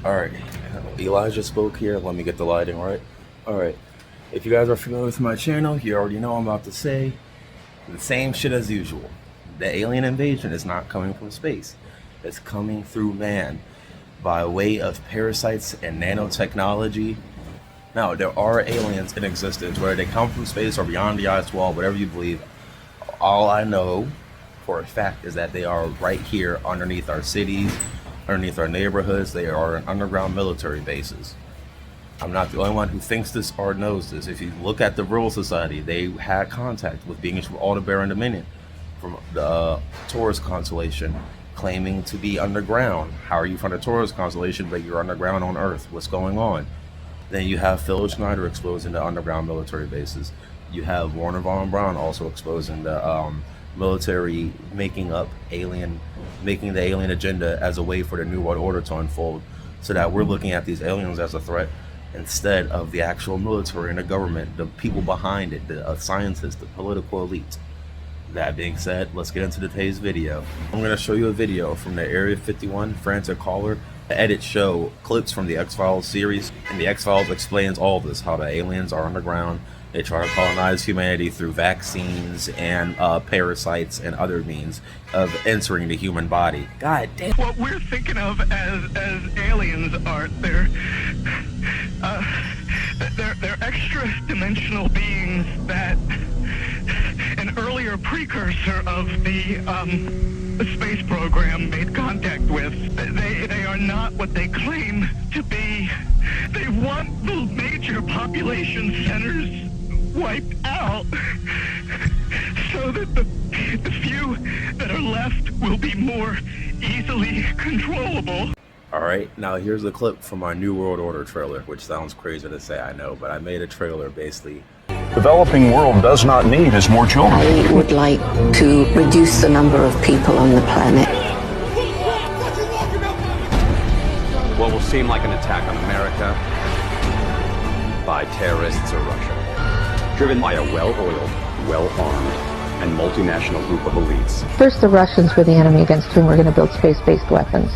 Alright, Elijah spoke here. Let me get the lighting right. Alright, if you guys are familiar with my channel, you already know I'm about to say the same shit as usual. The alien invasion is not coming from space. It's coming through man by way of parasites and nanotechnology. Now, there are aliens in existence, whether they come from space or beyond the ice wall, whatever you believe. All I know for a fact is that they are right here underneath our cities, underneath our neighborhoods. They are in underground military bases. I'm not the only one who thinks this or knows this. If you look at the Vril Society, they had contact with beings from Aldebaran Dominion, from the Taurus constellation, claiming to be underground. How are you from the Taurus constellation, but you're underground on Earth? What's going on? Then you have Phil Schneider exposing the underground military bases. You have Warner von Braun also exposing the military making the alien agenda as a way for the New World Order to unfold, so that we're looking at these aliens as a threat instead of the actual military and the government, the people behind it, the scientists, the political elite. That being said, let's get into today's video. I'm going to show you a video from the Area 51 Frantic Caller. The edits show clips from the X-Files series, and the X-Files explains all this, how the aliens are underground. They try to colonize humanity through vaccines and parasites and other means of entering the human body. God damn. What we're thinking of as aliens are they're extra-dimensional beings that an earlier precursor of the space program made contact with. They are not what they claim to be. They want the major population centers wiped out so that the few that are left will be more easily controllable. Alright, now here's a clip from our New World Order trailer, which sounds crazy to say, I know, but I made a trailer basically. Developing world does not need is more children. I would like to reduce the number of people on the planet. What will seem like an attack on America by terrorists or Russia, driven by a well-oiled, well-armed, and multinational group of elites. First, the Russians were the enemy against whom we're going to build space-based weapons.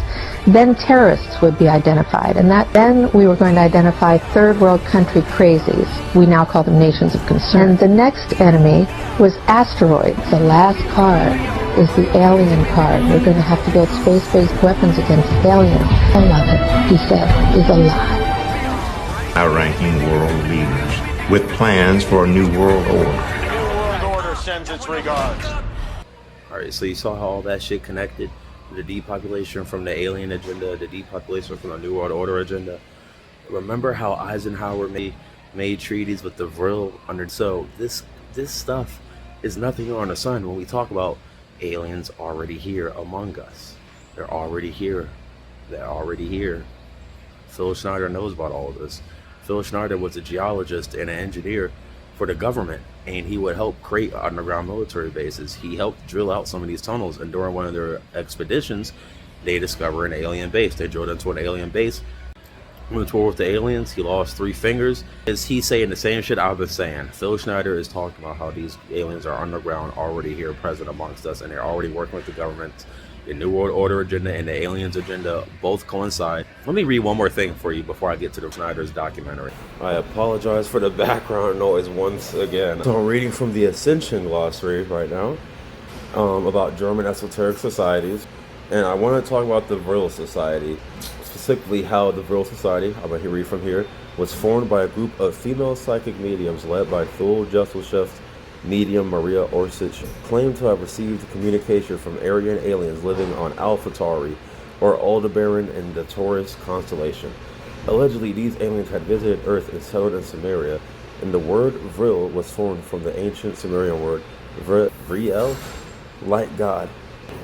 Then terrorists would be identified, and then we were going to identify third world country crazies. We now call them nations of concern. And the next enemy was asteroids. The last card is the alien card. We're going to have to build space-based weapons against aliens. All of it, he said, is a lie. Outranking world leaders with plans for a new world order. New World Order sends its regards. Alright, so you saw how all that shit connected? The depopulation from the alien agenda, the depopulation from the New World Order agenda. Remember how Eisenhower made treaties with the vril under? So this stuff is nothing on the sun when we talk about aliens already here among us. They're already here. They're already here. Phil Schneider knows about all of this. Phil Schneider was a geologist and an engineer for the government, and he would help create underground military bases. He helped drill out some of these tunnels, and during one of their expeditions, they discovered an alien base. They drilled into an alien base. On the tour with the aliens, he lost 3 fingers. Is he saying the same shit I've been saying? Phil Schneider is talking about how these aliens are underground, already here, present amongst us, and they're already working with the government. The New World Order agenda and the aliens agenda both coincide. Let me read one more thing for you before I get to the Schneider's documentary. I apologize for the background noise once again. So I'm reading from the Ascension glossary right now about German esoteric societies, and I want to talk about the Vril Society, specifically how the Vril Society, I'm going to read from here, was formed by a group of female psychic mediums led by Thule Jesselchef medium Maria Orsich, claimed to have received communication from Aryan aliens living on Alpha Tauri, or Aldebaran in the Taurus constellation. Allegedly, these aliens had visited Earth and settled in Samaria, and the word vril was formed from the ancient Sumerian word vril, light god.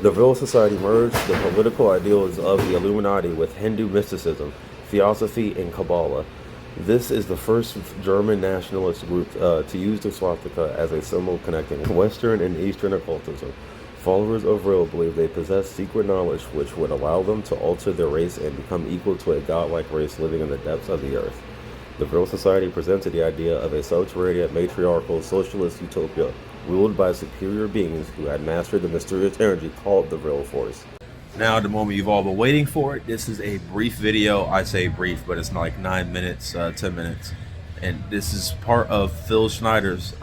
The Vril Society merged the political ideals of the Illuminati with Hindu mysticism, theosophy, and Kabbalah. This is the first German nationalist group to use the swastika as a symbol connecting Western and Eastern occultism. Followers of Vril believe they possess secret knowledge which would allow them to alter their race and become equal to a godlike race living in the depths of the earth. The Vril Society presented the idea of a subterranean matriarchal socialist utopia ruled by superior beings who had mastered the mysterious energy called the Vril Force. Now, the moment you've all been waiting for it. This is a brief video. I say brief, but it's like 9 minutes, 10 minutes. And this is part of Philip Schneider's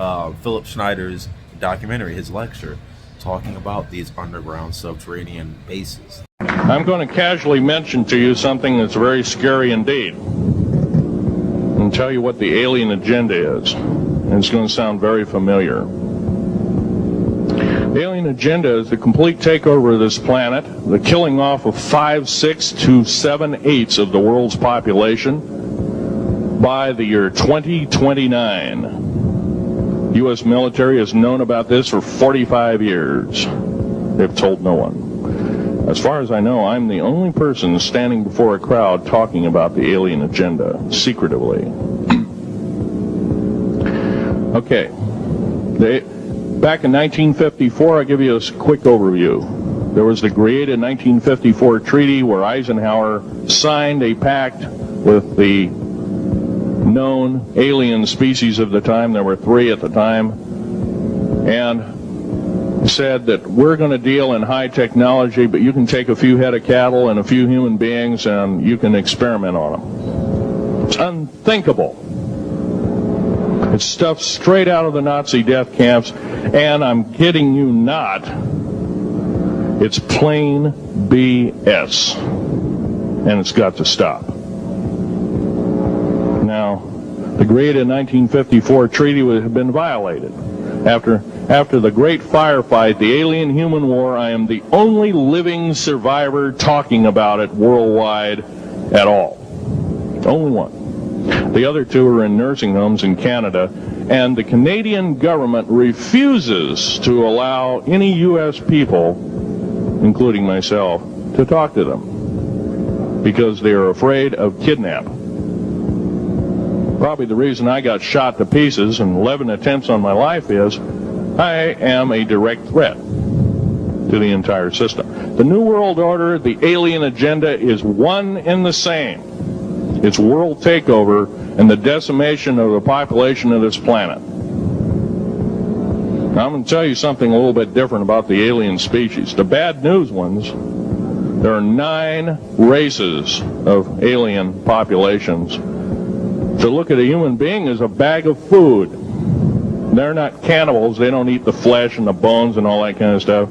documentary, his lecture, talking about these underground subterranean bases. I'm going to casually mention to you something that's very scary indeed. And tell you what the alien agenda is. And it's going to sound very familiar. The alien agenda is the complete takeover of this planet, the killing off of 5, 6 to 7/8 of the world's population by the year 2029. U.S. military has known about this for 45 years. They've told no one. As far as I know, I'm the only person standing before a crowd talking about the alien agenda, secretively. Okay. Back in 1954, I'll give you a quick overview. There was the greda 1954 treaty where Eisenhower signed a pact with the known alien species of the time. There were 3 at the time. And said that we're going to deal in high technology, but you can take a few head of cattle and a few human beings and you can experiment on them. It's unthinkable. It's stuff straight out of the Nazi death camps, and I'm kidding you not, it's plain BS, and it's got to stop. Now, the greda 1954 treaty had been violated. After the great firefight, the alien-human war, I am the only living survivor talking about it worldwide at all. Only one. The other 2 are in nursing homes in Canada, and the Canadian government refuses to allow any U.S. people, including myself, to talk to them because they are afraid of kidnap. Probably the reason I got shot to pieces and 11 attempts on my life is I am a direct threat to the entire system. The New World Order, the alien agenda is one and the same. It's world takeover and the decimation of the population of this planet. Now, I'm going to tell you something a little bit different about the alien species. The bad news ones, there are 9 races of alien populations. To look at a human being as a bag of food. They're not cannibals. They don't eat the flesh and the bones and all that kind of stuff.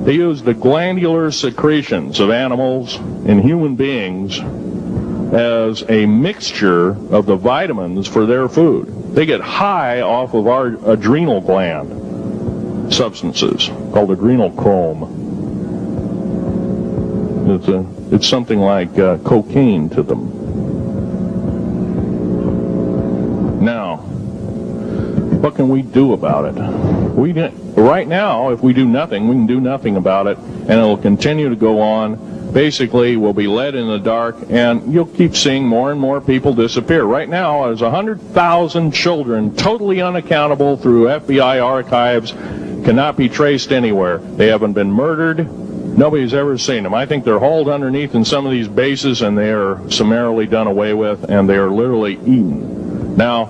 They use the glandular secretions of animals and human beings as a mixture of the vitamins for their food. They get high off of our adrenal gland substances called adrenal chrome. It's something like cocaine to them. Now, what can we do about it? Right now, if we do nothing, we can do nothing about it, and it will continue to go on. Basically, we'll be led in the dark, and you'll keep seeing more and more people disappear. Right now, there's 100,000 children totally unaccountable through FBI archives, cannot be traced anywhere. They haven't been murdered. Nobody's ever seen them. I think they're hauled underneath in some of these bases, and they are summarily done away with, and they are literally eaten. Now,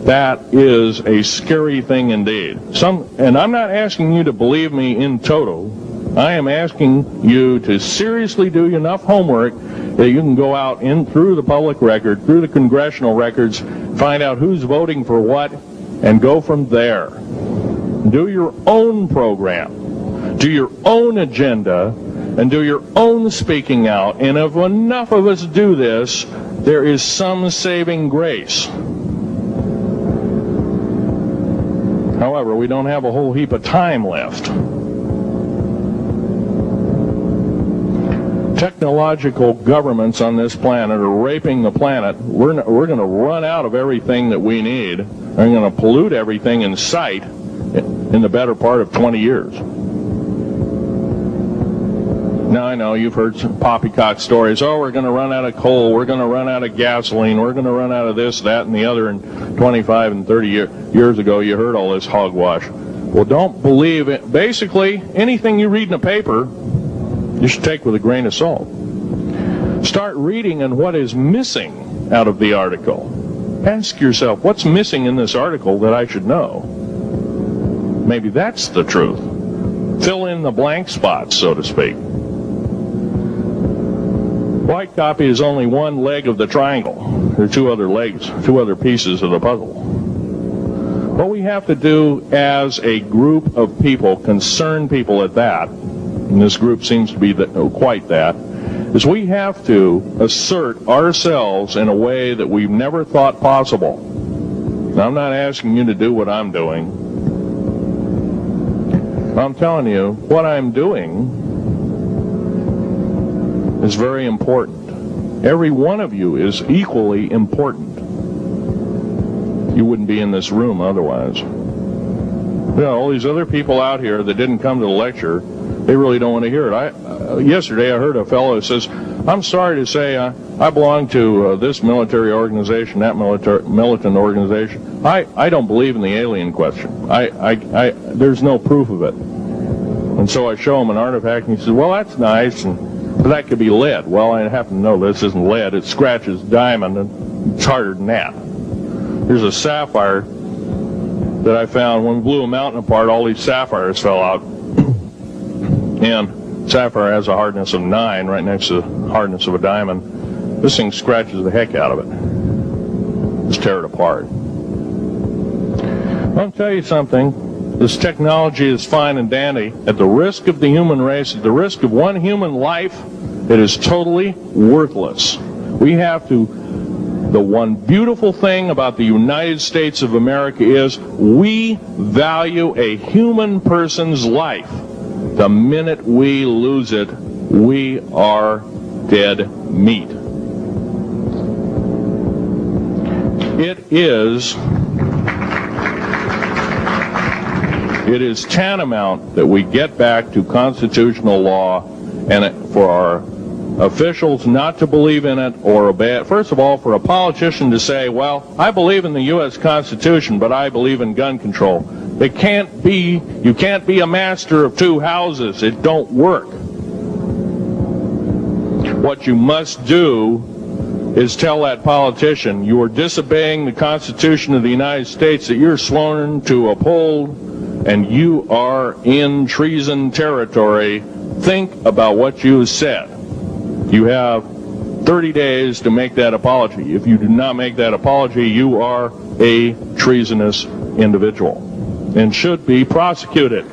that is a scary thing indeed. And I'm not asking you to believe me in toto. I am asking you to seriously do enough homework that you can go out in through the public record, through the congressional records, find out who's voting for what, and go from there. Do your own program, do your own agenda, and do your own speaking out. And if enough of us do this, there is some saving grace. However, we don't have a whole heap of time left. Technological governments on this planet are raping the planet. We're going to run out of everything that we need. We're going to pollute everything in sight in the better part of 20 years. Now, I know you've heard some poppycock stories. Oh, we're going to run out of coal. We're going to run out of gasoline. We're going to run out of this, that, and the other. And 25 and 30 years ago, you heard all this hogwash. Well, don't believe it. Basically, anything you read in a paper, you should take with a grain of salt. Start reading on what is missing out of the article. Ask yourself, what's missing in this article that I should know? Maybe that's the truth. Fill in the blank spots, so to speak. White copy is only one leg of the triangle. There are two other legs, two other pieces of the puzzle. What we have to do as a group of people, concerned people at that, and this group seems to be quite that, is we have to assert ourselves in a way that we've never thought possible. Now, I'm not asking you to do what I'm doing. I'm telling you, what I'm doing is very important. Every one of you is equally important. You wouldn't be in this room otherwise. You know, all these other people out here that didn't come to the lecture, they really don't want to hear it. Yesterday I heard a fellow who says, I'm sorry to say I belong to this military organization, that militant organization. I don't believe in the alien question. There's no proof of it. And so I show him an artifact, and he says, well, that's nice, but that could be lead. Well, I happen to know this isn't lead. It scratches diamond, and it's harder than that. Here's a sapphire that I found. When we blew a mountain apart, all these sapphires fell out. And sapphire has a hardness of 9 right next to the hardness of a diamond. This thing scratches the heck out of it. Just tear it apart. I'll tell you something. This technology is fine and dandy. At the risk of the human race, at the risk of one human life, it is totally worthless. We have to... The one beautiful thing about the United States of America is we value a human person's life. The minute we lose it, we are dead meat. It is tantamount that we get back to constitutional law, and for our officials not to believe in it or obey it. First of all, for a politician to say, well, I believe in the U.S. Constitution, but I believe in gun control. You can't be a master of two houses. It don't work. What you must do is tell that politician you are disobeying the Constitution of the United States that you're sworn to uphold, and you are in treason territory. Think about what you said. You have 30 days to make that apology. If you do not make that apology, you are a treasonous individual and should be prosecuted.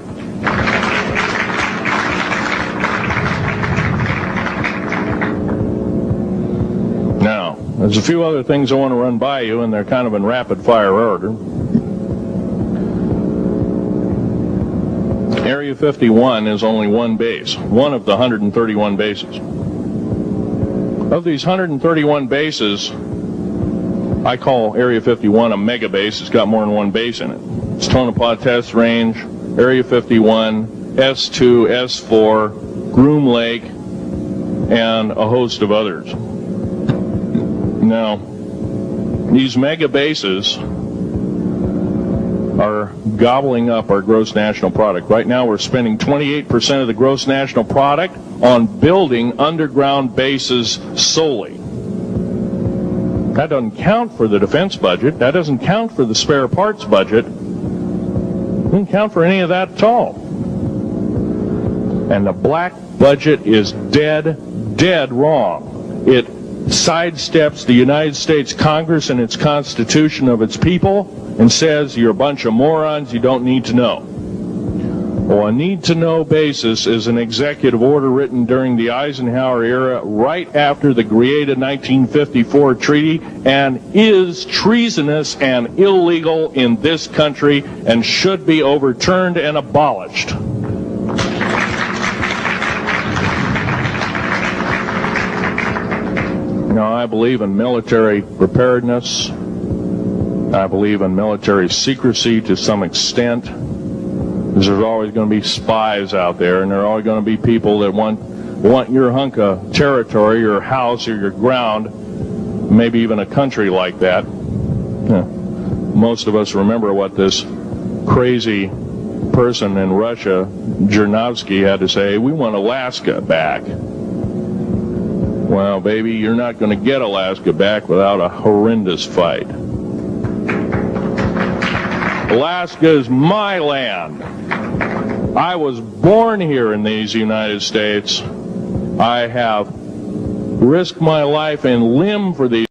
Now, there's a few other things I want to run by you, and they're kind of in rapid-fire order. Area 51 is only one base, one of the 131 bases. Of these 131 bases, I call Area 51 a mega base. It's got more than one base in it. It's Tonopah Test Range, Area 51, S2, S4, Groom Lake, and a host of others. Now, these mega bases are gobbling up our gross national product. Right now we're spending 28% of the gross national product on building underground bases solely. That doesn't count for the defense budget. That doesn't count for the spare parts budget. It doesn't count for any of that at all. And the black budget is dead wrong. It sidesteps the United States Congress and its Constitution of its people and says you're a bunch of morons, you don't need to know. Well, a need-to-know basis is an executive order written during the Eisenhower era right after the Greda 1954 treaty and is treasonous and illegal in this country and should be overturned and abolished. Now, I believe in military preparedness. I believe in military secrecy to some extent. Because there's always going to be spies out there, and there are always going to be people that want your hunk of territory, your house, or your ground, maybe even a country like that. Most of us remember what this crazy person in Russia, Chernovsky, had to say. We want Alaska back. Well, baby, you're not going to get Alaska back without a horrendous fight. Alaska is my land. I was born here in these United States. I have risk my life and limb for these